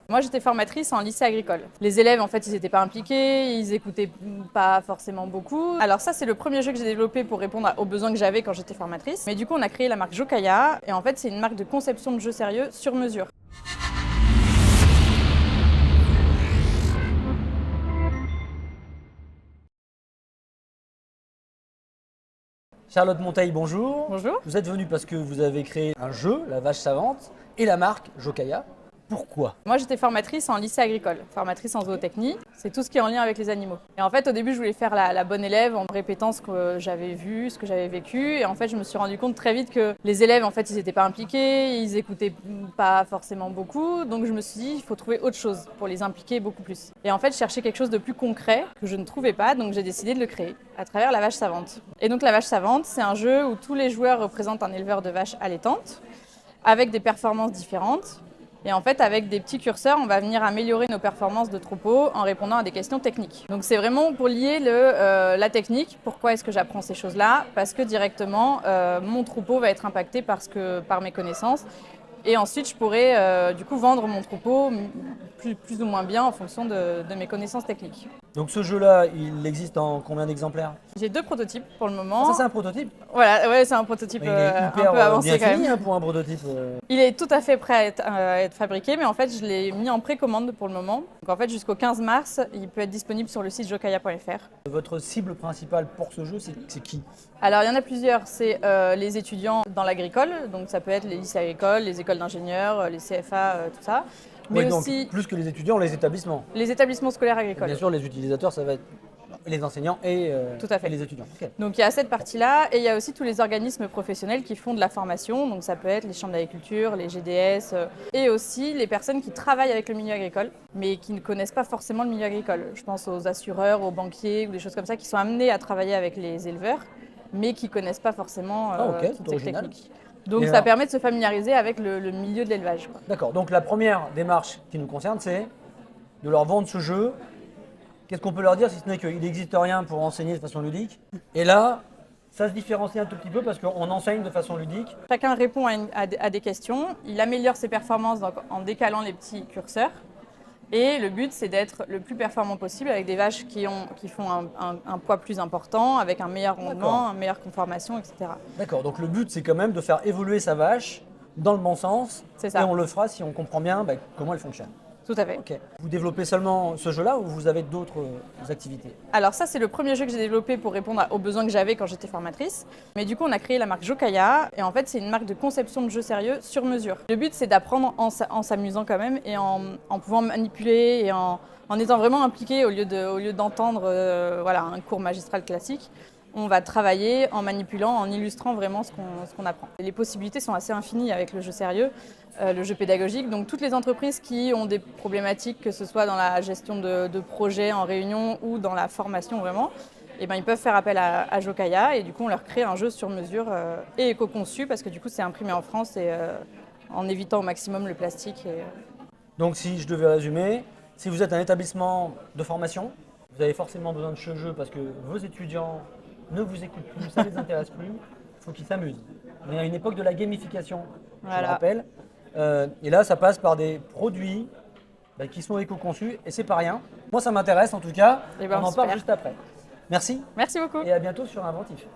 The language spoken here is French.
Moi, j'étais formatrice en lycée agricole. Les élèves, en fait, ils n'étaient pas impliqués, ils écoutaient pas forcément beaucoup. Alors ça, c'est le premier jeu que j'ai développé pour répondre aux besoins que j'avais quand j'étais formatrice. Mais du coup, on a créé la marque Jokaya, et en fait, c'est une marque de conception de jeux sérieux sur mesure. Charlotte Monteil, bonjour. Bonjour. Vous êtes venue parce que vous avez créé un jeu, la vache savante, et la marque Jokaya. Pourquoi? Moi, j'étais formatrice en lycée agricole, formatrice en zootechnie. C'est tout ce qui est en lien avec les animaux. Et en fait, au début, je voulais faire la bonne élève en répétant ce que j'avais vu, ce que j'avais vécu. Et en fait, je me suis rendu compte très vite que les élèves, en fait, ils n'étaient pas impliqués, ils écoutaient pas forcément beaucoup. Donc, je me suis dit, il faut trouver autre chose pour les impliquer beaucoup plus. Et en fait, je cherchais quelque chose de plus concret que je ne trouvais pas. Donc, j'ai décidé de le créer à travers la vache savante. Et donc, la vache savante, c'est un jeu où tous les joueurs représentent un éleveur de vaches allaitantes avec des performances différentes. Et en fait, avec des petits curseurs, on va venir améliorer nos performances de troupeau en répondant à des questions techniques. Donc c'est vraiment pour lier la technique. Pourquoi est-ce que j'apprends ces choses-là? Parce que directement, mon troupeau va être impacté par mes connaissances. Et ensuite, je pourrais du coup vendre mon troupeau plus ou moins bien en fonction de mes connaissances techniques. Donc ce jeu-là, il existe en combien d'exemplaires? J'ai 2 prototypes pour le Ah, moment. ça c'est un prototype? Voilà, ouais, c'est un prototype Mais il est un hyper peu avancé bien quand fini même. hein, pour un prototype. Il est tout à fait prêt à être fabriqué, mais en fait, je l'ai mis en précommande pour le moment. Donc en fait, jusqu'au 15 mars, il peut être disponible sur le site jokaya.fr. Votre cible principale pour ce jeu, c'est qui? Alors, il y en a plusieurs. C'est les étudiants dans l'agricole, donc ça peut être les lycées agricoles, les écoles d'ingénieurs, les CFA, tout ça. Mais Oui, donc aussi plus que les étudiants, les établissements. les établissements scolaires Et agricoles. bien sûr, les utilisateurs, ça va être les enseignants et, Tout à fait. et les étudiants. Ok. Donc il y a cette partie-là, et il y a aussi tous les organismes professionnels qui font de la formation, donc ça peut être les chambres d'agriculture, les GDS, et aussi les personnes qui travaillent avec le milieu agricole, mais qui ne connaissent pas forcément le milieu agricole. Je pense aux assureurs, aux banquiers, ou des choses comme ça, qui sont amenés à travailler avec les éleveurs, mais qui ne connaissent pas forcément Ok, toutes c'est ces original. techniques. Donc Et ça alors permet de se familiariser avec le milieu de l'élevage, quoi. D'accord, donc la première démarche qui nous concerne, c'est de leur vendre ce jeu. Qu'est-ce qu'on peut leur dire si ce n'est qu'il n'existe rien pour enseigner de façon ludique? Et là, ça se différencie un tout petit peu parce qu'on enseigne de façon ludique. Chacun répond à des questions, il améliore ses performances donc, en décalant les petits curseurs. Et le but, c'est d'être le plus performant possible avec des vaches qui font un poids plus important, avec un meilleur rendement, une meilleure conformation, etc. D'accord, donc le but, c'est quand même de faire évoluer sa vache dans le bon sens. C'est ça. Et on le fera si on comprend bien comment elle fonctionne. Tout à fait. Ok. Vous développez seulement ce jeu-là ou vous avez d'autres activités? Alors ça, c'est le premier jeu que j'ai développé pour répondre aux besoins que j'avais quand j'étais formatrice. Mais du coup, on a créé la marque Jokaya, et en fait, c'est une marque de conception de jeux sérieux sur mesure. Le but, c'est d'apprendre en s'amusant quand même, et en pouvant manipuler, et en étant vraiment impliqué au lieu d'entendre voilà, un cours magistral classique. On va travailler en manipulant, en illustrant vraiment ce qu'on apprend. Et les possibilités sont assez infinies avec le jeu sérieux, le jeu pédagogique. Donc toutes les entreprises qui ont des problématiques, que ce soit dans la gestion de projets en réunion ou dans la formation vraiment, eh ben, ils peuvent faire appel à Jokaya, et du coup on leur crée un jeu sur mesure et éco-conçu, parce que du coup c'est imprimé en France, et en évitant au maximum le plastique. Donc si je devais résumer, si vous êtes un établissement de formation, vous avez forcément besoin de ce jeu parce que vos étudiants ne vous écoutent plus, ça ne les intéresse plus, il faut qu'ils s'amusent. On est à une époque de la gamification, je le Voilà. rappelle. Et là, ça passe par des produits qui sont éco-conçus, et c'est pas rien. Moi, ça m'intéresse en tout cas, Eh ben, on en parle super. juste après. Merci Merci beaucoup. et à bientôt sur Inventif.